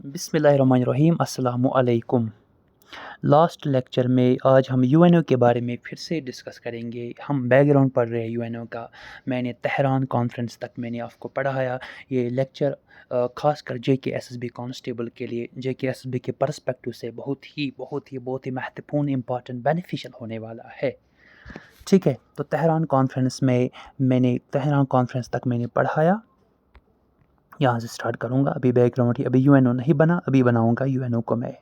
बिस्मिल्लाहिर्रहमानिर्रहीम अस्सलामु अलैकुम। लास्ट लेक्चर में आज हम यूएनओ के बारे में फिर से डिस्कस करेंगे। हम बैकग्राउंड पढ़ रहे हैं यूएनओ का। मैंने तेहरान कॉन्फ्रेंस तक मैंने आपको पढ़ाया। ये लेक्चर खासकर जेके एसएसबी कांस्टेबल के लिए, जेके एसएसबी के पर्सपेक्टिव से बहुत ही महत्वपूर्ण, इम्पॉर्टेंट, बेनिफिशियल होने वाला है। ठीक है, तो तेहरान कॉन्फ्रेंस में तेहरान कॉन्फ्रेंस तक मैंने पढ़ाया। यहाँ से स्टार्ट करूँगा। अभी बैकग्राउंड ही, अभी यूएनओ नहीं बना, अभी बनाऊँगा यूएनओ को मैं।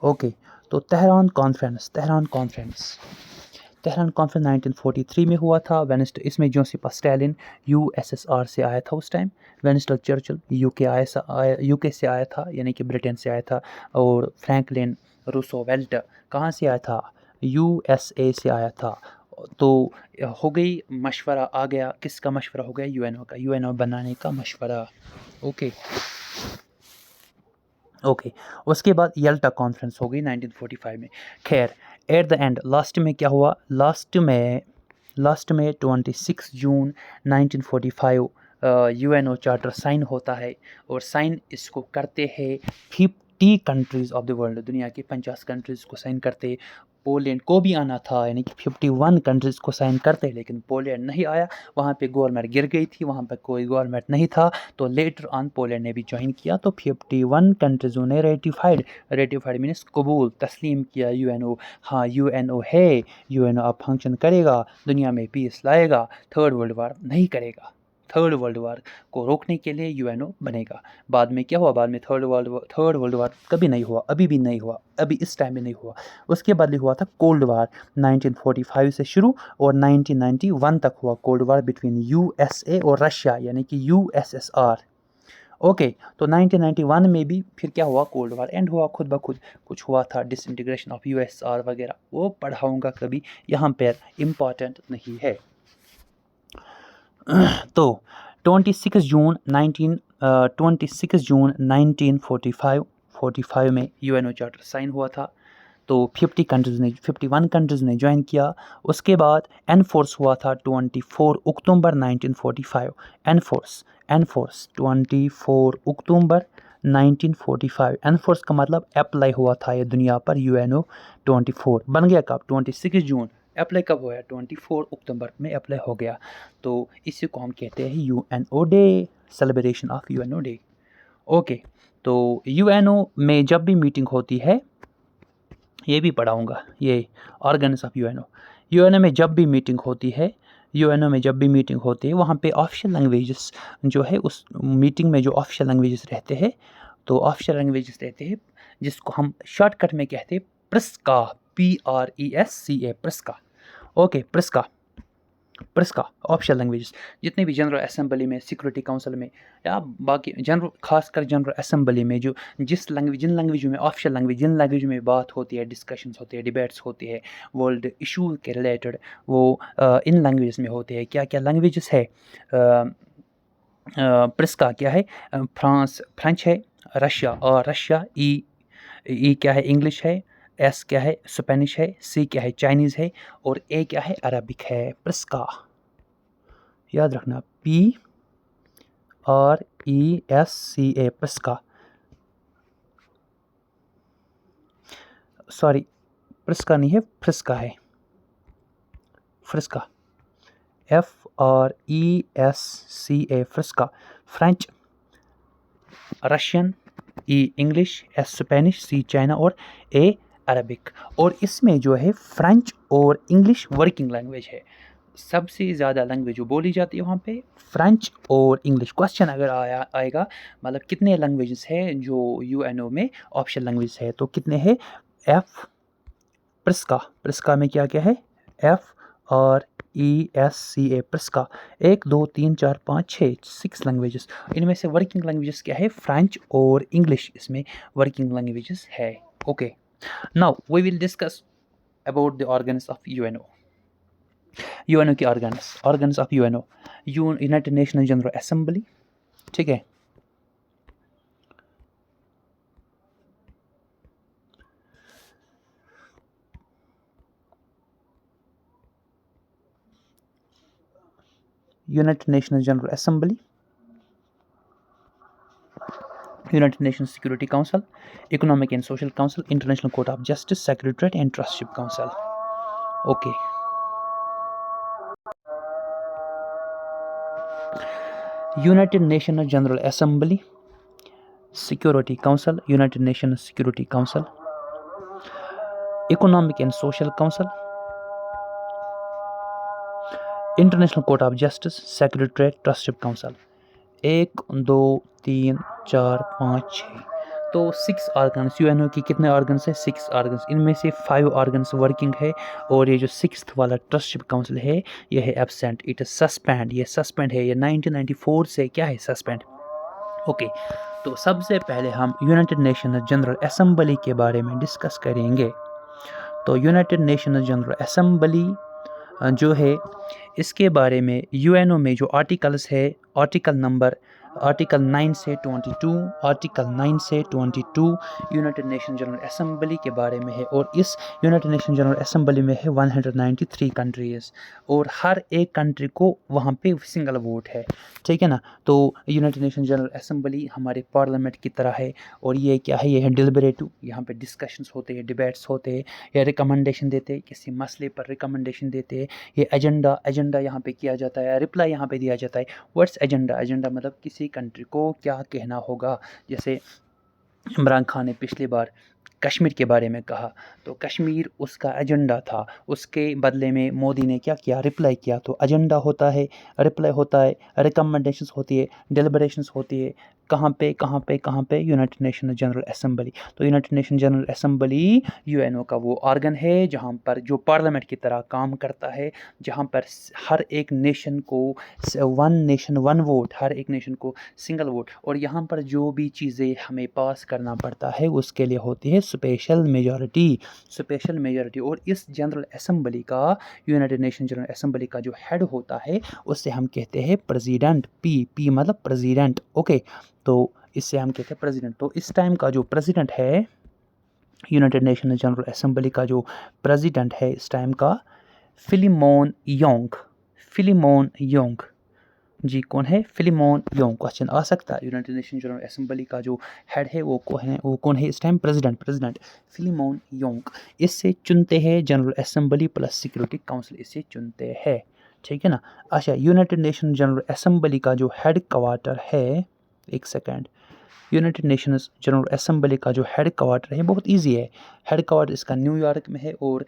ओके, तो तेहरान कॉन्फ्रेंस 1943 में हुआ था। इसमें जोसेफ स्टालिन यूएसएसआर से आया था उस टाइम। विंस्टन चर्चिल यूके से आया था, यानी कि ब्रिटेन से आया था। और फ्रैंकलिन रूसोवेल्ट कहाँ से आया था? यूएसए से आया था। तो हो गई, मशवरा आ गया। किसका मशवरा हो गया? यूएनओ का, यूएनओ बनाने का मशवरा। ओके, उसके बाद यल्टा कॉन्फ्रेंस हो गई 1945 में। खैर, एट द एंड लास्ट में क्या हुआ? लास्ट में 26 जून 1945 यूएनओ चार्टर साइन होता है। और साइन इसको करते हैं 50 कंट्रीज़ ऑफ द वर्ल्ड, दुनिया की 50 कंट्रीज़ को साइन करते। पोलैंड को भी आना था, यानी कि 51 कंट्रीज़ को साइन करते, लेकिन पोलैंड नहीं आया। वहाँ पे गवर्नमेंट गिर गई थी, वहाँ पे कोई गवर्नमेंट नहीं था। तो लेटर ऑन पोलैंड ने भी ज्वाइन किया। तो 51 कंट्रीज़ों ने रेटिफाइड मीन्स कबूल, तस्लीम किया यूएनओ। हाँ, यूएनओ है, यूएनओ अब फंक्शन करेगा, दुनिया में पीस लाएगा, थर्ड वर्ल्ड वार नहीं करेगा। थर्ड वर्ल्ड वार को रोकने के लिए यूएनओ बनेगा। बाद में क्या हुआ? बाद में थर्ड वर्ल्ड वार कभी नहीं हुआ, अभी भी नहीं हुआ, अभी इस टाइम में नहीं हुआ। उसके बाद हुआ था कोल्ड वार, 1945 से शुरू और 1991 तक हुआ कोल्ड वार बिटवीन यूएसए और रशिया, यानी कि यूएसएसआर। ओके, तो 1991 में भी फिर क्या हुआ? कोल्ड वार एंड हुआ खुद ब खुद। कुछ हुआ था डिसइंटीग्रेशन ऑफ यूएसएसआर वगैरह, वो पढ़ाऊंगा कभी, यहाँ पर इम्पॉर्टेंट नहीं है। तो 26 जून 1945 में यूएनओ चार्टर साइन हुआ था। तो 51 कंट्रीज़ ने ज्वाइन किया। उसके बाद एनफोर्स हुआ था 24 अक्टूबर 1945। एनफोर्स 24 अक्टूबर 1945। एनफोर्स का मतलब अप्लाई हुआ था ये दुनिया पर यूएनओ 24। बन गया कब? 26 जून। अप्लाई कब हुआ? 24 अक्टूबर में अप्लाई हो गया। तो इसी को हम कहते हैं UNO day, celebration of UNO day. Okay, तो यूएनओ में जब भी मीटिंग होती है, ये भी पढ़ाऊँगा, ये ऑर्गन्स ऑफ यूएनओ। यूएनओ में जब भी मीटिंग होती है, वहाँ पे ऑफिशियल लैंग्वेजेस जो है, उस मीटिंग में जो ऑफिशियल लैंग्वेजेस रहते हैं, तो ऑफिशियल लैंग्वेजेस रहते हैं जिसको हम शॉर्टकट में कहते हैं प्रिस्का, PRESCA, प्रिस्का। ओके, प्रिस्का ऑफिशियल लैंग्वेजेस। जितने भी जनरल असेंबली में, सिक्योरिटी काउंसिल में, या बाकी जनरल, खासकर जनरल असेंबली में जो जिन लैंग्वेजों में ऑफिशियल लैंग्वेज, जिन लैंग्वेज में बात होती है, डिस्कशंस होती है, डिबेट्स होती है वर्ल्ड इशू के रिलेटेड, वो इन लैंग्वेजेस में होते हैं। क्या क्या लैंग्वेजेस है? प्रिस्का क्या है? फ्रेंच है। रशिया ई क्या है? इंग्लिश है। एस क्या है? स्पेनिश है। सी क्या है? चाइनीज़ है। और ए क्या है? अरबिक है। प्रिस्का याद रखना, PRESCA, प्रिस्का। सॉरी, प्रिस्का नहीं है, फ्रिस्का है। फ्रिस्का, FRESCA, फ्रिस्का। फ्रेंच, रशियन, ई इंग्लिश, एस स्पेनिश, सी चाइना और ए अरबिक। और इसमें जो है फ्रेंच और इंग्लिश वर्किंग लैंग्वेज है। सबसे ज़्यादा लैंग्वेज जो बोली जाती है वहाँ पे फ्रेंच और इंग्लिश। क्वेश्चन अगर आएगा, मतलब कितने लैंग्वेजेस हैं जो यूएनओ में ऑफिशियल लैंग्वेज है, तो कितने हैं? एफ प्रिस्का में क्या क्या है? FRESCA, प्रिस्का। 1 2 3 4 5 6 6 लैंग्वेजेस। इनमें से वर्किंग लैंग्वेजेस क्या है? फ्रेंच और इंग्लिश इसमें वर्किंग लैंग्वेजेस है। Okay, now we will discuss about the organs of UNO. UNO के organs of UNO, united national general assembly, ठीक है। United national general assembly, united nation security council, economic and social council, international court of justice, secretariat and trusteeship council. Okay, united nation general assembly security council, united nation security council, economic and social council, international court of justice, secretariat, trusteeship council. 1 2 3 4 5 6, तो 6 organs. UNO की कितने organs है? 6 organs. इनमें से 5 organs working है और ये जो 6th वाला ट्रस्टशिप काउंसिल है ये है एब्सेंट, इट इज सस्पेंड। ये सस्पेंड है, ये 1994 से क्या है? सस्पेंड। ओके, तो सबसे पहले हम यूनाइटेड नेशन जनरल असेंबली के बारे में डिस्कस करेंगे। तो यूनाइटेड नेशन जनरल असेंबली जो है इसके बारे में यूएनओ में जो आर्टिकल्स है, आर्टिकल 9 से 22, आर्टिकल 9 से 22 यूनाइटेड नेशन जनरल असेंबली के बारे में है। और इस यूनाइटेड नेशन जनरल असेंबली में है 193 कंट्रीज़ और हर एक कंट्री को वहाँ पे सिंगल वोट है, ठीक है ना। तो यूनाइटेड नेशन जनरल असेंबली हमारे पार्लियामेंट की तरह है और ये क्या है? ये है डिलिबरेटिव। यहाँ पे डिस्कशंस होते हैं, डिबेट्स होते हैं, या रिकमेंडेशन देते हैं, किसी मसले पर रिकमेंडेशन देते हैं। ये एजेंडा यहाँ पे किया जाता है, रिप्लाई यहाँ पे दिया जाता है। What's agenda? एजेंडा मतलब किसी कंट्री को क्या कहना होगा। जैसे इमरान खान ने पिछली बार कश्मीर के बारे में कहा, तो कश्मीर उसका एजेंडा था, उसके बदले में मोदी ने क्या किया? रिप्लाई किया। तो एजेंडा होता है, रिप्लाई होता है, रिकमेंडेशंस होती है, डिलिबरेशंस होती है। कहाँ पे? United nation general assembly. तो united nation general assembly UNO का वो ऑर्गन है जहाँ पर जो पार्लियामेंट की तरह काम करता है, जहाँ पर हर एक नेशन को 1 नेशन 1 वोट, हर एक नेशन को सिंगल वोट। और यहाँ पर जो भी चीज़ें हमें पास करना पड़ता है उसके लिए होती है स्पेशल मेजॉरिटी। और इस जनरल असेंबली का, यूनाइटेड नेशन जनरल असेंबली का जो हेड होता है उससे हम कहते हैं प्रेसिडेंट। पी मतलब प्रेसिडेंट। ओके, तो इससे हम कहते हैं प्रेसिडेंट। तो इस टाइम का जो प्रेसिडेंट है यूनाइटेड नेशन जनरल असेंबली का जो प्रेसिडेंट है इस टाइम का, फिलिमोन योंग जी। कौन है? Filimon Yong. क्वेश्चन आ सकता है, यूनाइटेड नेशन जनरल असेंबली का जो हेड है वो कौन है इस टाइम? President Filimon Yong. इससे चुनते हैं general assembly plus security council, इससे चुनते हैं, ठीक है ना। अच्छा, यूनाइटेड नेशन जनरल असेंबली का जो हेड क्वार्टर है, एक second, United Nations general assembly का जो हेड क्वार्टर है बहुत इजी है। हेड क्वार्टर इसका न्यूयॉर्क में है और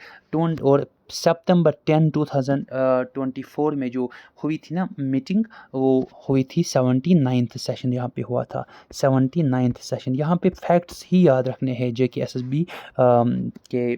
सितंबर 10 2024 में जो हुई थी ना मीटिंग, वो हुई थी 79th सेशन यहाँ पे हुआ था, 79th सेशन। यहाँ पे फैक्ट्स ही याद रखने हैं JKSSB के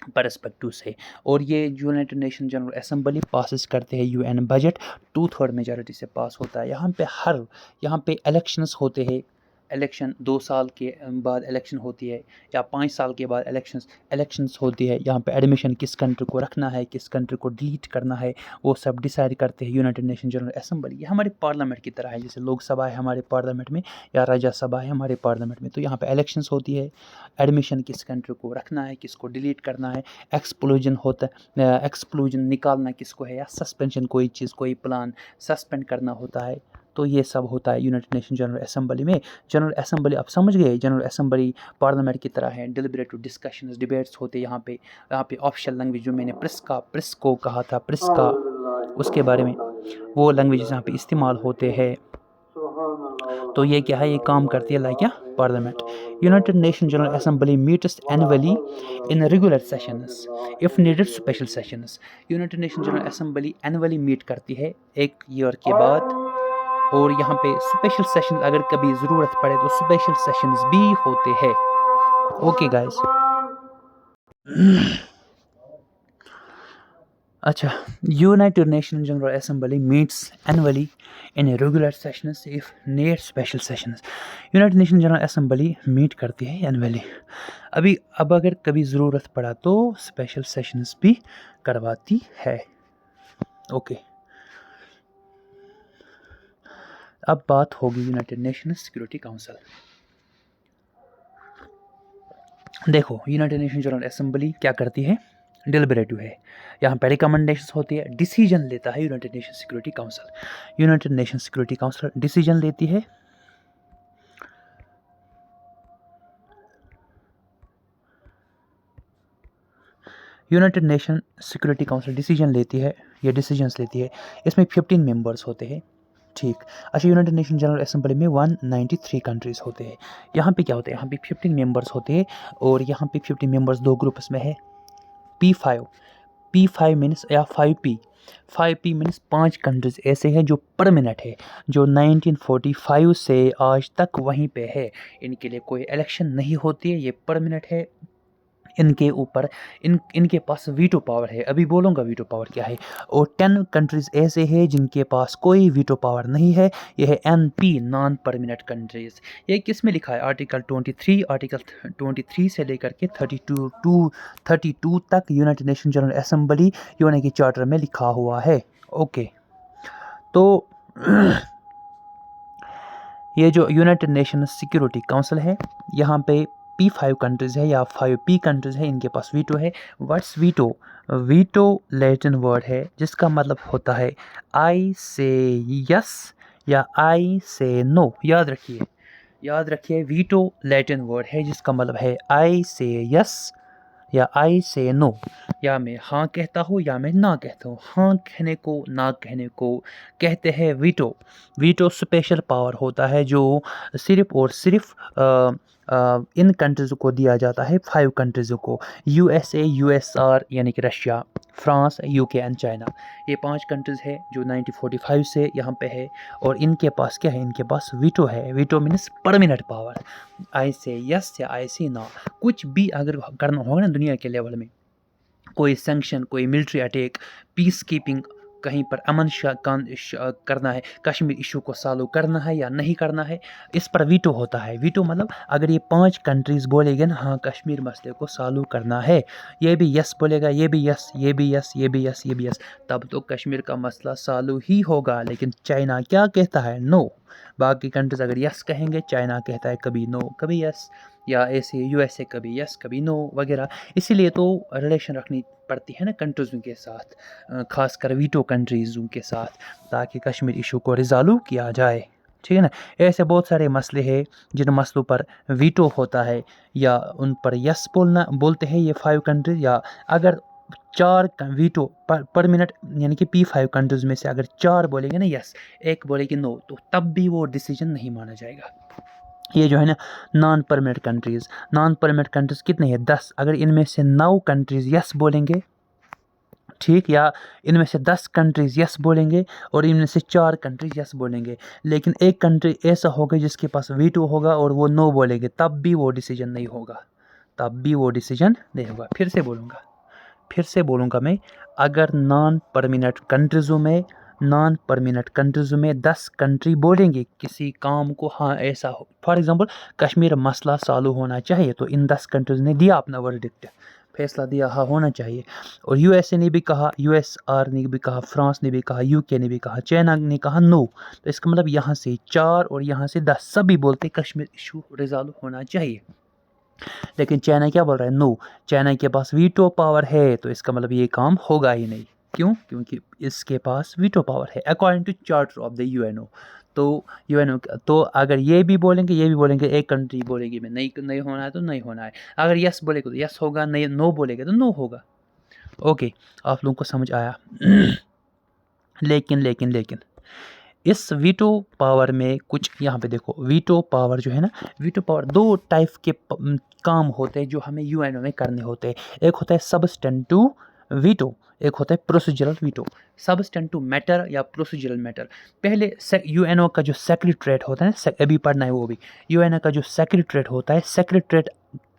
परस्पेक्टिव से। और ये United nation general assembly passes करते हैं यूएन बजट, 2/3 मेजॉरिटी से पास होता है। यहाँ पे इलेक्शंस होते हैं, इलेक्शन 2 साल के बाद इलेक्शन होती है या 5 साल के बाद इलेक्शंस होती है। यहाँ पे एडमिशन किस कंट्री को रखना है, किस कंट्री को डिलीट करना है, वो सब डिसाइड करते हैं यूनाइटेड नेशन जनरल असेंबली। ये हमारे पार्लियामेंट की तरह है, जैसे लोकसभा है हमारे पार्लियामेंट में या राज्यसभा है हमारे पार्लियामेंट में। तो यहाँ पे इलेक्शंस होती है, एडमिशन किस कंट्री को रखना है, किसको डिलीट करना है, एक्सक्लूजन होता है, एक्सक्लूजन निकालना किसको है, या सस्पेंशन, कोई चीज़ कोई प्लान सस्पेंड करना होता है। तो ये सब होता है यूनाइटेड नेशन जनरल असेंबली में। जनरल असेंबली आप समझ गए, जनरल असेंबली पार्लियामेंट की तरह है, डिलिबरेटिव डिस्कशंस, डिबेट्स होते हैं। यहाँ पे ऑफिशियल लैंग्वेज जो मैंने प्रिस्को कहा था, प्रिस्का, उसके बारे में, वो लैंग्वेजेस यहाँ पे इस्तेमाल होते हैं। तो ये क्या है? ये काम करती है लाइक या parliament. United nation general assembly meets annually in regular sessions, if needed special sessions. United nation general Assembly annually meet करती है 1 ईयर के बाद, और यहाँ पे स्पेशल सेशन अगर कभी ज़रूरत पड़े तो स्पेशल सेशंस भी होते हैं। Okay guys. अच्छा, united nation general assembly meets annually in regular sessions if need special sessions. United nation general assembly meet करती है एनुअली। अब अगर कभी ज़रूरत पड़ा तो स्पेशल सेशंस भी करवाती है। ओके, अब बात होगी यूनाइटेड नेशन सिक्योरिटी काउंसिल। देखो, यूनाइटेड नेशन जनरल असेंबली क्या करती है? डिलिबरेटिव है, यहाँ पे रिकमेंडेशंस होती है, डिसीजन लेता है United nation security council. United nation security council decision लेती है United nation security council decision लेती है, ये डिसीजंस लेती है, इसमें 15 मेंबर्स होते हैं, ठीक। अच्छा, यूनाइटेड नेशन जनरल असेंबली में 193 कंट्रीज़ होते हैं। यहाँ पे क्या होता है, यहाँ पे 15 मेंबर्स होते हैं और यहाँ पे 15 मेंबर्स दो ग्रुप्स में है। P5 मीन्स या 5P मीन्स 5 कंट्रीज़ ऐसे हैं जो परमानेंट है, जो 1945 से आज तक वहीं पे है, इनके लिए कोई इलेक्शन नहीं होती है, ये परमानेंट है। इनके ऊपर इनके पास वीटो पावर है, अभी बोलूँगा वीटो पावर क्या है। और 10 कंट्रीज़ ऐसे हैं जिनके पास कोई वीटो पावर नहीं है, यह है NP, नॉन परमानेंट कंट्रीज़। ये किस में लिखा है, आर्टिकल 23 से लेकर के 32 तक United nation general assembly UN की चार्टर में लिखा हुआ है। ओके, तो ये जो यूनाइटेड नेशन सिक्योरिटी काउंसिल है, यहाँ पे P5 कंट्रीज़ है या 5P कंट्रीज़ है, इनके पास वीटो है। What's veto? Veto Latin word है जिसका मतलब होता है आई से यस या आई से नो। याद रखिए वीटो लैटिन वर्ड है जिसका मतलब है आई से यस या आई से नो, या मैं हाँ कहता हूँ या मैं ना कहता हूँ। हाँ कहने को, ना कहने को कहते हैं वीटो। वीटो स्पेशल पावर होता है जो सिर्फ और सिर्फ इन कंट्रीज़ को दिया जाता है, 5 कंट्रीज़ को, USA, USR यानी कि Russia, France, UK and China. ये 5 कंट्रीज़ है जो 1945 से यहाँ पे है और इनके पास क्या है, इनके पास वीटो है। वीटो मीन्स परमानेंट पावर, आई से यस या आई से ना। कुछ भी अगर करना होगा ना दुनिया के लेवल में, कोई सैंक्शन, कोई मिलिट्री अटैक, पीस कीपिंग, कहीं पर अमन करना है, कश्मीर इशू को सॉल्व करना है या नहीं करना है, इस पर वीटो होता है। वीटो मतलब अगर ये 5 कंट्रीज़ बोलेंगे ना हाँ कश्मीर मसले को सॉल्व करना है, ये भी यस बोलेगा, ये भी यस, ये भी यस, ये भी यस, ये भी यस, तब तो कश्मीर का मसला सॉल्व ही होगा। लेकिन चाइना क्या कहता है? नो। बाकी कंट्रीज़ अगर यस कहेंगे, चाइना कहता है कभी नो कभी यस, या ऐसे USA कभी यस कभी नो वगैरह। इसीलिए तो रिलेशन रखनी पड़ती है ना कंट्रीज़ों के साथ, खासकर वीटो कंट्रीज़ों के साथ, ताकि कश्मीर इशू को रिजॉल्व किया जाए, ठीक है ना। ऐसे बहुत सारे मसले हैं जिन मसलों पर वीटो होता है या उन पर यस बोलते हैं ये 5 कंट्रीज। या अगर 4 वीटो पर मिनट यानी कि P5 कंट्रीज़ में से अगर 4 बोलेंगे ना यस, एक बोलेगी नो, तो तब भी वो डिसीजन नहीं माना जाएगा। ये जो है ना नॉन परमानेंट कंट्रीज़ कितने हैं? 10। अगर इनमें से 9 कंट्रीज़ यस बोलेंगे, ठीक, या इनमें से 10 कंट्रीज़ यस बोलेंगे और इनमें से 4 कंट्रीज़ यस बोलेंगे, लेकिन एक कंट्री ऐसा होगा जिसके पास वीटो होगा और वो नो बोलेंगे, तब भी वो डिसीजन नहीं होगा, फिर से बोलूँगा मैं, अगर नॉन परमानेंट कंट्रीज़ों में 10 कंट्री बोलेंगे किसी काम को, हाँ ऐसा हो, फॉर एग्जांपल कश्मीर मसला सॉल्व होना चाहिए, तो इन 10 कंट्रीज़ ने दिया अपना वर्डिक्ट, फैसला दिया, हाँ होना चाहिए। और USA ने भी कहा, USR ने भी कहा, फ्रांस ने भी कहा, UK ने भी कहा, चाइना ने कहा नो, तो इसका मतलब यहाँ से 4 और यहाँ से 10 सभी बोलते कश्मीर इशू रिजॉल्व होना चाहिए। लेकिन चाइना क्या बोल रहा है? नो। चाइना के पास वीटो पावर है, तो इसका मतलब ये काम होगा ही नहीं। क्यों? क्योंकि इसके पास वीटो पावर है according to charter of the UNO। तो UNO, तो अगर ये भी बोलेंगे, एक कंट्री बोलेगी मैं नहीं होना है तो नहीं होना है, अगर यस बोलेगा तो यस होगा, नहीं नो बोलेगा तो नो होगा। ओके, आप लोगों को समझ आया? लेकिन इस वीटो पावर में कुछ यहाँ पे देखो, वीटो पावर जो है ना, वीटो पावर 2 टाइप के काम होते हैं जो हमें UNO में करने होते हैं। एक होता है सबस्टेंटिव वीटो, एक होता है प्रोसीजरल वीटो। सबस्टेंटिव मैटर या प्रोसीजरल मैटर, पहले UNO का जो सेक्रेटरीट होता है ना, अभी पढ़ना है वो भी, UNO का जो सेक्रेटरीट होता है, सेक्रेटरीट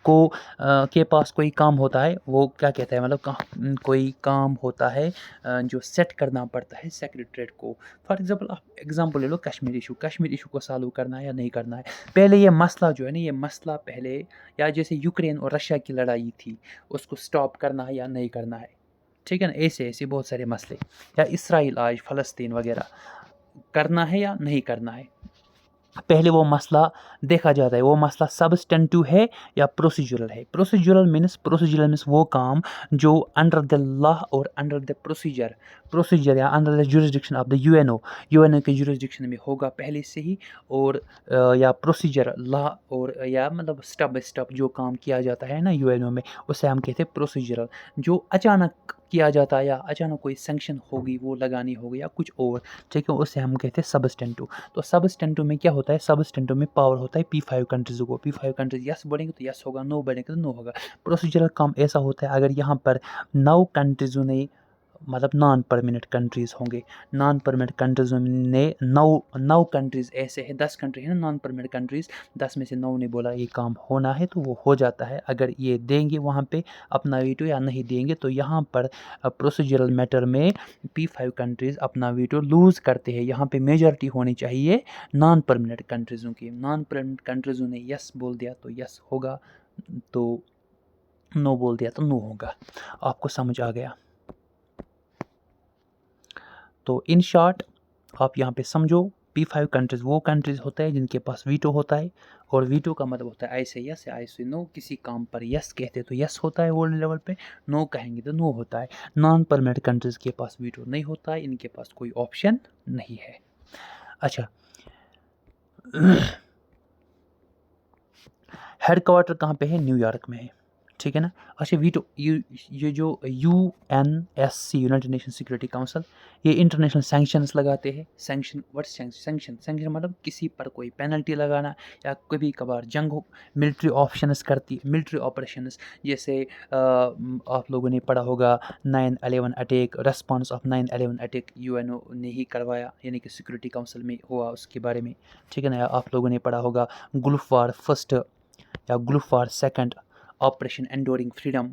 को के पास कोई काम होता है, वो क्या कहता है, मतलब कोई काम होता है जो सेट करना पड़ता है सेक्रेटरीट को। फॉर एग्जांपल ले लो, कश्मीर इशू को सॉल्व करना है या नहीं करना है। पहले ये मसला जो है ना, ये मसला पहले, या जैसे यूक्रेन और रशिया की लड़ाई थी, उसको स्टॉप करना है या नहीं करना है, ठीक है ना। ऐसे बहुत सारे मसले, या इसराइल आज फ़लस्तीन वगैरह, करना है या नहीं करना है। पहले वो मसला देखा जाता है, वो मसला सब्सटेंटिव है या प्रोसीजरल है। प्रोसीजरल मीन्स वो काम जो अंडर द लॉ और अंडर द प्रोसीजर या under the jurisdiction of the UNO के जुरिस्डिक्शन में होगा पहले से ही, और या प्रोसीजर लॉ और या मतलब स्टेप बाय स्टेप जो काम किया जाता है ना यूएनओ में, उसे हम कहते हैं प्रोसीजरल। जो अचानक किया जाता है या अचानक कोई सैंक्शन होगी वो लगानी होगी या कुछ और, ठीक है, उसे हम कहते हैं सबस्टेंटिव। तो सबस्टेंटिव में क्या होता है, सबस्टेंटिव में पावर होता है P5 कंट्रीज़ को। P5 कंट्रीज यस बोलेंगे तो यस होगा, नो बोलेंगे तो नो होगा। प्रोसीजरल काम ऐसा होता है अगर यहाँ पर 9 कंट्रीज़ों ने मतलब नॉन परमानेंट कंट्रीज़ होंगे, नॉन परमानेंट कंट्रीज़ों ने नौ कंट्रीज़ ऐसे हैं, 10 कंट्री है ना नॉन परमानेंट कंट्रीज़, 10 में से 9 ने बोला ये काम होना है तो वो हो जाता है। अगर ये देंगे वहाँ पे अपना वीटो या नहीं देंगे तो यहाँ पर प्रोसीजरल मैटर में P5 कंट्रीज़ अपना वीटो लूज़ करते हैं। यहाँ पे मेजॉरिटी होनी चाहिए नॉन परमानेंट कंट्रीज़ों की। नॉन परमानेंट कंट्रीज़ों ने यस बोल दिया तो यस होगा, तो नो बोल दिया तो नो होगा। आपको समझ आ गया? तो इन शॉर्ट आप यहाँ पे समझो, P5 कंट्रीज़ वो कंट्रीज़ होता है जिनके पास वीटो होता है, और वीटो का मतलब होता है आई से यस या आई से नो। किसी काम पर यस कहते तो यस होता है वर्ल्ड लेवल पे, नो कहेंगे तो नो होता है। नॉन परमानेंट कंट्रीज़ के पास वीटो नहीं होता है, इनके पास कोई ऑप्शन नहीं है। अच्छा, हेडक्वार्टर कहाँ पे है? न्यूयॉर्क में है, ठीक है ना। अच्छा, वीटो ये जो UNSC United nation security council, ये इंटरनेशनल सैंक्शंस लगाते हैं। सैंक्शन मतलब किसी पर कोई पेनल्टी लगाना, या कभी कभार जंग हो, मिलिट्री ऑपरेशंस, जैसे आप लोगों ने पढ़ा होगा 9/11 attack, response of 9/11 attack UNO ने ही करवाया, यानी कि सिक्योरिटी काउंसिल में हुआ उसके बारे में, ठीक है ना। आप लोगों ने पढ़ा होगा गल्फ वार फर्स्ट या गल्फ वार सेकंड, ऑपरेशन एंडोरिंग फ्रीडम,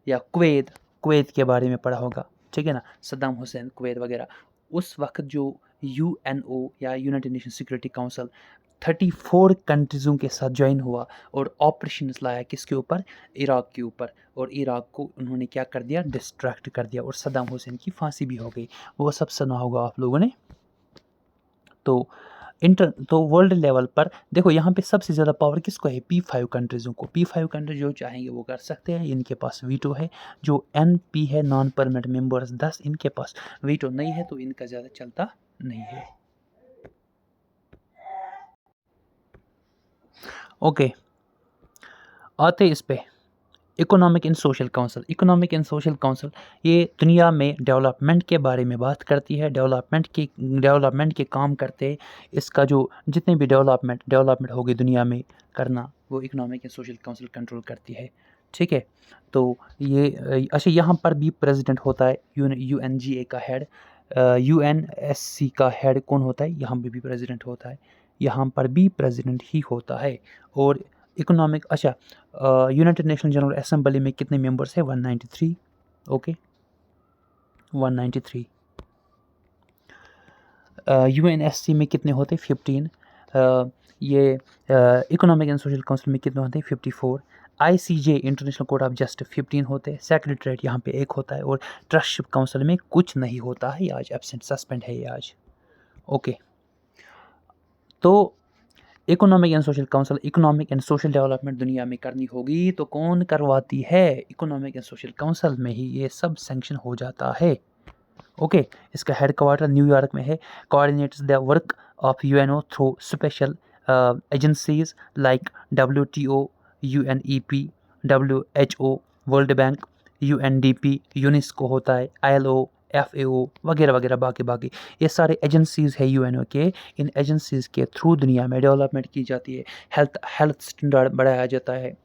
या कुवैत के बारे में पढ़ा होगा, ठीक है ना, सद्दाम हुसैन कुवैत वगैरह। उस वक्त जो UNO या यूनाइटेड नेशन सिक्योरिटी काउंसिल 34 कंट्रीज़ों के साथ ज्वाइन हुआ और ऑपरेशंस लाया किसके ऊपर? इराक के ऊपर। और इराक को उन्होंने क्या कर दिया? डिस्ट्रैक्ट कर दिया, और सद्दाम हुसैन की फांसी भी हो गई। वो सब सुना होगा आप लोगों ने। तो वर्ल्ड लेवल पर देखो, यहाँ पे सबसे ज़्यादा पावर किसको है? P5 कंट्रीज़ों को। P5 कंट्री जो चाहेंगे वो कर सकते हैं, इनके पास वीटो है। जो NP है, नॉन परमानेंट मेंबर्स 10, इनके पास वीटो नहीं है, तो इनका ज़्यादा चलता नहीं है। ओके, आते इस पे इकोनॉमिक एंड सोशल काउंसिल। ये दुनिया में डेवलपमेंट के बारे में बात करती है, डेवलपमेंट के काम करते हैं। इसका जो जितने भी डेवलपमेंट होगी दुनिया में करना, वो economic and social council control करती है, ठीक है। तो ये अच्छा, यहाँ पर भी प्रेसिडेंट होता है, UNGA का हेड। UNSC का हेड कौन होता है? यहाँ पे भी प्रेसिडेंट होता है, यहाँ पर भी प्रेसिडेंट ही होता है। और इकोनॉमिक, अच्छा, यूनाइटेड नेशन जनरल असेंबली में कितने मेंबर्स हैं? 193, ओके, 193। UNSC में कितने होते हैं? 15। ये इकोनॉमिक एंड सोशल काउंसिल में कितने होते हैं? 54। ICJ international court of justice 15 होते हैं। सेक्रेटरीट यहाँ पे एक होता है, और ट्रस्टशिप काउंसिल में कुछ नहीं होता है, आज एब्सेंट, सस्पेंड है ये आज, ओके। तो इकोनॉमिक एंड सोशल डेवलपमेंट दुनिया में करनी होगी तो कौन करवाती है? इकोनॉमिक एंड सोशल काउंसिल में ही ये सब सैंक्शन हो जाता है, ओके। इसका हेडक्वार्टर न्यूयॉर्क में है। Coordinates the work of UNO through special agencies like WTO, UNEP, WHO, world bank, UNDP, UNESCO होता है, ILO, FAO वगैरह वगैरह, बाकी ये सारे एजेंसीज़ है UNO के। इन एजेंसीज़ के थ्रू दुनिया में डेवलपमेंट की जाती है, हेल्थ स्टैंडर्ड बढ़ाया जाता है,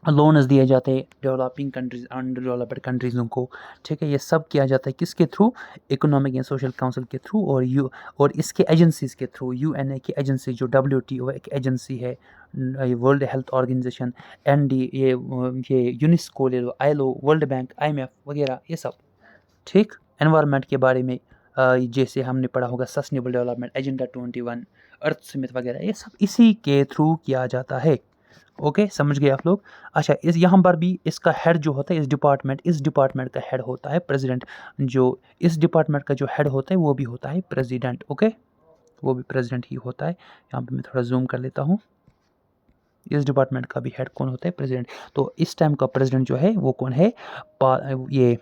लोन्स दिए जाते हैं डेवलपिंग कंट्रीज, अंडर डेवलप्ड कंट्रीज़ों को, ठीक है। ये सब किया जाता है किसके through? Economic and social council के थ्रू, और इसके एजेंसीज़ के थ्रू। UNA की एजेंसी जो WTO एक एजेंसी है, वर्ल्ड हेल्थ ऑर्गेनाइजेशन, ND, ये यूनेस्को ले लो, ILO, वर्ल्ड बैंक, IMF वगैरह, ये सब, ठीक। एनवायरनमेंट के बारे में जैसे हमने पढ़ा होगा सस्टेनेबल डेवलपमेंट एजेंडा 21, अर्थ समिट वगैरह, ये सब इसी के थ्रू किया जाता है, ओके। समझ गए आप लोग? अच्छा, इस यहाँ पर भी इसका हेड जो होता है, इस डिपार्टमेंट का हेड होता है प्रेसिडेंट। जो इस डिपार्टमेंट का जो हेड होता है वो भी होता है प्रेसिडेंट, ओके। वो भी प्रेसिडेंट ही होता है। यहाँ पे मैं थोड़ा जूम कर लेता हूँ। इस डिपार्टमेंट का भी हेड कौन होता है? प्रेसिडेंट। तो इस टाइम का प्रेसिडेंट जो है वो कौन है? ये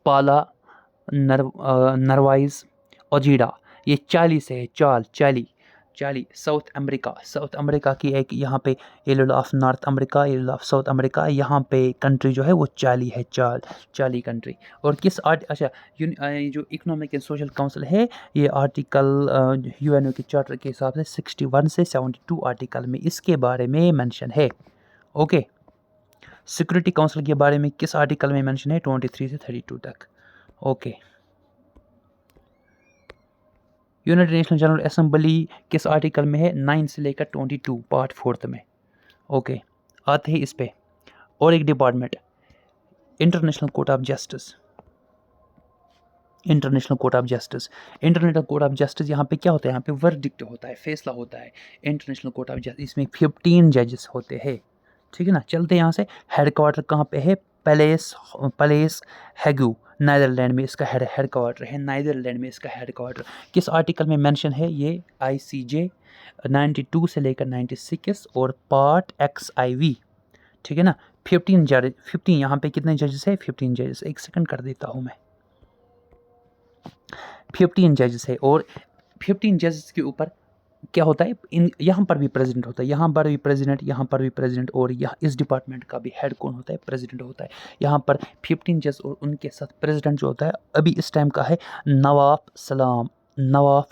पाला नरवाइज ओजीडा। ये चाली से है, चाली साउथ अमेरिका की एक यहाँ पे, ये लो ऑफ नॉर्थ अमेरिका, ये लो ऑफ साउथ अमेरिका, यहाँ पे कंट्री जो है वो चाली है, चाली कंट्री। और किस अच्छा ये जो इकोनॉमिक एंड सोशल काउंसिल है, ये आर्टिकल यूएनओ के चार्टर के हिसाब से 61 से 72 आर्टिकल में इसके बारे में मेंशन है। ओके, सिक्योरिटी काउंसिल के बारे में किस आर्टिकल में मेंशन है? 23 से 32 तक। Okay, united nation general assembly किस आर्टिकल में है? 9 से लेकर 22 पार्ट 4 में। ओके, आते हैं इस पे। और एक department, international court of justice. International court of justice यहाँ पे क्या होता है? यहाँ पे वर्डिक्ट होता है, फैसला होता है। इंटरनेशनल कोर्ट ऑफ जस्टिस, इसमें 15 जजेस होते हैं। ठीक है ना। चलते हैं यहाँ से। हेडक्वार्टर कहाँ पे है? पैलेस हैगू, नाइदरलैंड में इसका हेडक्वार्टर है। नाइदरलैंड में इसका हेडक्वार्टर किस आर्टिकल में मेंशन है? ये ICJ 92 से लेकर 96 और पार्ट XIV। ठीक है ना। 15 यहाँ पे कितने जजेस है? 15 जजेस। एक सेकंड कर देता हूँ मैं। 15 जजेस है और 15 जजेस के ऊपर क्या होता है? यहाँ पर भी प्रेसिडेंट होता है, यहाँ पर भी प्रेसिडेंट, यहाँ पर भी प्रेसिडेंट, और यहाँ इस डिपार्टमेंट का भी हेड कौन होता है? प्रेसिडेंट होता है। यहाँ पर 15 जज और उनके साथ प्रेसिडेंट जो होता है अभी इस टाइम का है नवाफ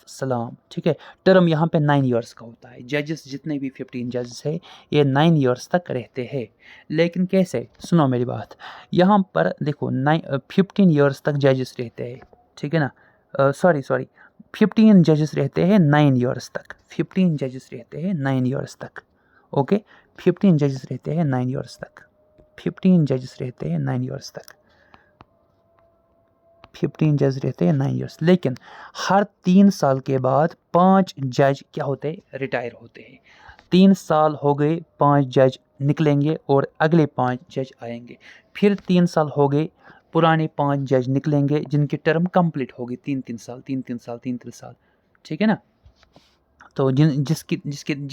सलाम। ठीक है। टर्म यहाँ पे 9 ईयर्स का होता है। जजेस जितने भी 15 जजेस है ये 9 ईयर्स तक रहते हैं। लेकिन कैसे? सुनो मेरी बात। यहाँ पर देखो 15 ईयर्स तक जजेस रहते हैं। ठीक है ना। सॉरी 15 जजेस रहते हैं 9 ईयर्स तक। 15 जजेस रहते हैं 9 ईयर्स तक। ओके, 15 जजेस रहते हैं 9 ईयर्स तक। 15 जजेस रहते हैं 9 ईयर्स तक। 15 जज रहते हैं 9 ईयर्स। लेकिन हर 3 साल के बाद 5 जज क्या होते हैं? रिटायर होते हैं। 3 साल हो गए, 5 जज निकलेंगे और अगले 5 जज आएंगे। फिर 3 साल हो गए, पुराने 5 जज निकलेंगे जिनकी टर्म कंप्लीट होगी 3 साल। ठीक है ना। तो जिस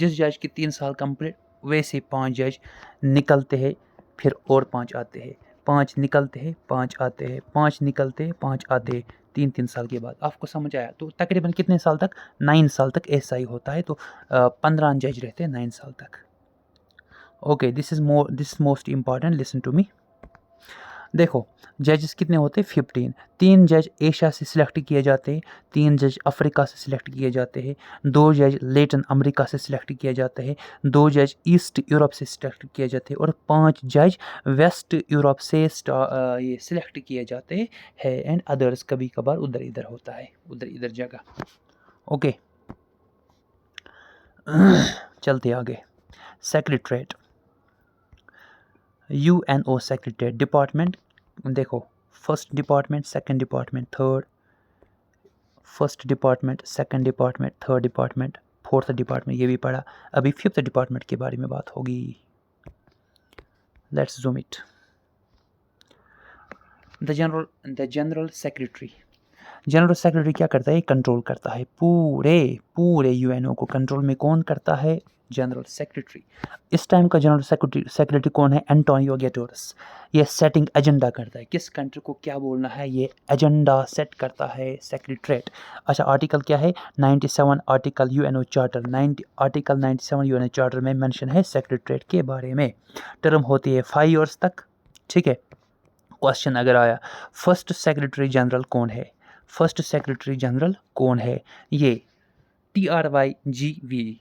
जज की 3 साल कंप्लीट, वैसे 5 जज निकलते हैं, फिर और 5 आते हैं। 5 निकलते हैं, 5 आते हैं, 5 निकलते हैं, 5 आते हैं, 3 साल के बाद। आपको समझ आया? तो तकरीबन कितने साल तक? 9 साल तक ऐसा ही होता है। तो 15 जज रहते हैं 9 साल तक। Okay, this is most important, listen to me. देखो, जजेस कितने होते हैं? 15। 3 जज एशिया से सिलेक्ट किए जाते हैं, 3 जज अफ्रीका से सिलेक्ट किए जाते हैं, 2 जज लेटिन अमेरिका से सिलेक्ट किए जाते हैं, 2 जज ईस्ट यूरोप से सिलेक्ट किए जाते हैं और 5 जज वेस्ट यूरोप से ये सिलेक्ट किए जाते हैं। एंड अदर्स कभी कभार उधर इधर होता है, उधर इधर जगह। ओके, चलते आगे। Secretariat, UNO secretariat department. देखो, first department, second department, third, first department, second department, third department, fourth department, ये भी पढ़ा। अभी फिफ्थ डिपार्टमेंट के बारे में बात होगी। Let's zoom it. The general secretary क्या करता है? कंट्रोल करता है पूरे यूएनओ को। कंट्रोल में कौन करता है? General secretary. इस टाइम का जनरल सेक्रेटरी कौन है? Antonio Guterres. ये सेटिंग एजेंडा करता है, किस कंट्री को क्या बोलना है ये एजेंडा सेट करता है सेक्रेटरीट। अच्छा, आर्टिकल क्या है? 97 article UNO charter. Article 97 UNO charter में मेंशन है सेक्रेटरीट के बारे में। टर्म होती है 5 ईयर्स तक। ठीक है। क्वेश्चन अगर आया, फर्स्ट सेक्रेटरी जनरल कौन है? फर्स्ट सेक्रेटरी जनरल कौन है? ये TRYGV,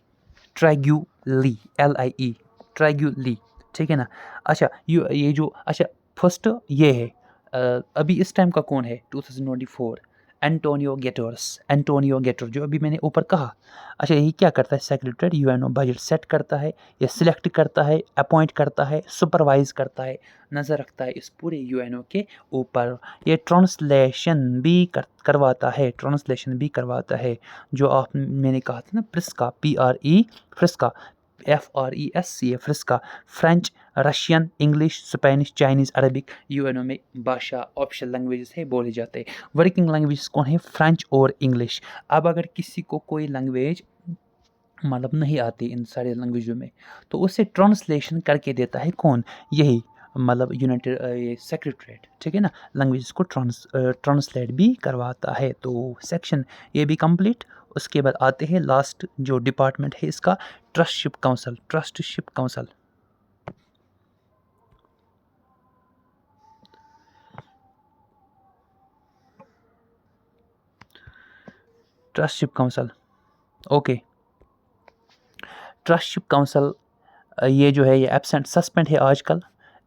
ट्रैग्यूली, LIE, ट्रैग्यूली। ठीक है ना। अच्छा, ये जो अच्छा फर्स्ट ये है, अभी इस टाइम का कौन है? 2024 एंटोनियो गेटर्स जो अभी मैंने ऊपर कहा। अच्छा, यही क्या करता है? सेक्रेटरी यूएनओ बजट सेट करता है, ये सिलेक्ट करता है, अपॉइंट करता है, सुपरवाइज करता है, नज़र रखता है इस पूरे यूएनओ के ऊपर। ये ट्रांसलेशन भी करवाता है, जो मैंने कहा था ना, प्रिस्का, PRE, प्रिस्का, FRESCA फ्रिस्का, French, Russian, English, Spanish, Chinese, Arabic UNO में भाषा ऑफिशियल लैंग्वेजेस है बोले जाते हैं। वर्किंग लैंग्वेजेस कौन है? फ्रेंच और इंग्लिश। अब अगर किसी को कोई लैंग्वेज मतलब नहीं आती इन सारे लैंग्वेजों में, तो उसे ट्रांसलेशन करके देता है कौन? यही मतलब यूनाइटेड ये सेक्रेटरीट, ठीक है ना, लैंग्वेजेस को ट्रांसलेट भी करवाता है। तो सेक्शन ये भी कंप्लीट। उसके बाद आते हैं लास्ट जो डिपार्टमेंट है इसका, ट्रस्टशिप council. ट्रस्टशिप council, ट्रस्टशिप council, okay. ट्रस्टशिप council ये जो है ये एब्सेंट सस्पेंड है आजकल।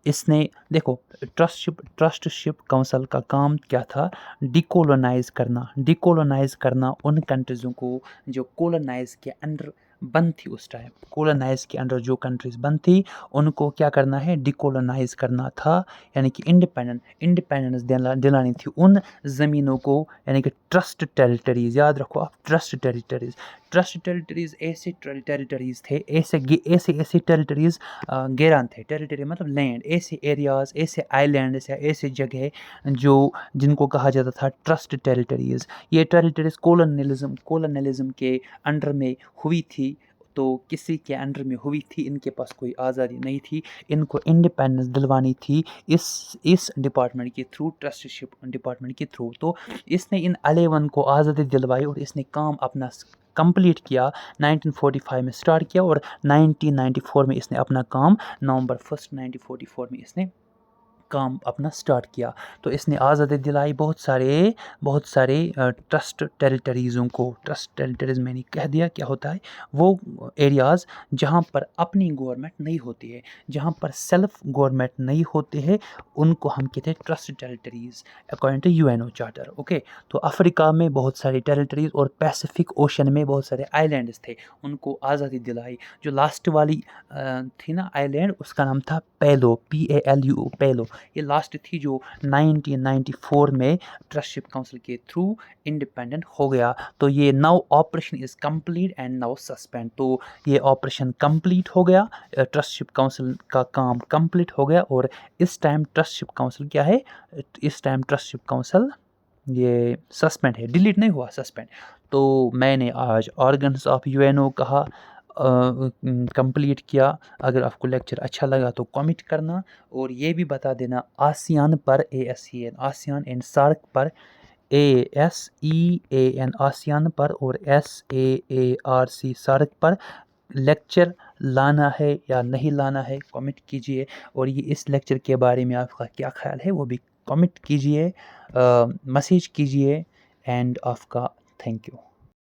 इसने देखो, ट्रस्टशिप काउंसिल का काम क्या था? डिकोलोनाइज करना, डिकोलोनाइज करना उन कंट्रीज़ों को जो कोलोनाइज के अंडर बंद थी उस टाइम। कोलोनाइज के अंडर जो कंट्रीज़ बंद थी उनको क्या करना है? डिकोलोनाइज करना था, यानी कि इंडिपेंडेंस दिलानी थी उन ज़मीनों को, यानी कि ट्रस्ट टेरिटरीज़। याद रखो आप, ट्रस्ट टेरिटरीज़। ट्रस्ट टेरिटरीज़ ऐसे टेरिटरीज़ थे, ऐसे टेरिटरीज़ गेरान थे। टेरिटरी मतलब लैंड, ऐसे एरियाज़, ऐसे आइलैंड्स या ऐसे जगह जो जिनको कहा जाता था ट्रस्ट टेरिटरीज़। ये टेरिटरीज़ कोलोनलिज्म के अंडर में हुई थी, तो किसी के अंडर में हुई थी, इनके पास कोई आज़ादी नहीं थी, इनको इंडिपेंडेंस दिलवानी थी इस डिपार्टमेंट के थ्रू, ट्रस्टशिप डिपार्टमेंट के थ्रू। तो इसने इन 11 को आज़ादी दिलवाई और इसने काम अपना कंप्लीट किया। 1945 में स्टार्ट किया और 1994 में इसने अपना काम, नवंबर 1 1944 में इसने काम अपना स्टार्ट किया। तो इसने आज़ादी दिलाई बहुत सारे ट्रस्ट टेरिटरीज़ों को। ट्रस्ट टेरिटरीज़ मैंने कह दिया क्या होता है, वो एरियाज़ जहाँ पर अपनी गवर्नमेंट नहीं होती है, जहाँ पर सेल्फ गवर्नमेंट नहीं होते हैं, उनको हम कहते हैं trust territories according to UNO charter, okay. तो अफ्रीका में बहुत सारी टेरिटरीज़ और पैसिफिक ओशन में बहुत सारे आइलैंड्स थे, उनको आज़ादी दिलाई। जो लास्ट वाली थी ना आइलैंड, उसका नाम था पेलो, PALU, पेलो। ये लास्ट थी जो 1994 में ट्रस्टशिप काउंसिल के थ्रू इंडिपेंडेंट हो गया। तो ये now operation is complete and now suspend. तो ये ऑपरेशन कंप्लीट हो गया, ट्रस्टशिप काउंसिल का काम कंप्लीट हो गया और इस टाइम ट्रस्टशिप काउंसिल क्या है? इस टाइम ट्रस्टशिप काउंसिल ये सस्पेंड है, डिलीट नहीं हुआ, सस्पेंड। तो मैंने आज ऑर्गन्स ऑफ यूएनओ कहा, कंप्लीट किया। अगर आपको लेक्चर अच्छा लगा तो कमेंट करना और ये भी बता देना आसियान पर, ASEAN, आसियान एंड सार्क पर, ASEAN आसियान पर और SAARC सार्क पर लेक्चर लाना है या नहीं लाना है, कमेंट कीजिए। और ये इस लेक्चर के बारे में आपका क्या ख्याल है वो भी कमेंट कीजिए, मैसेज कीजिए। एंड आपका थैंक यू।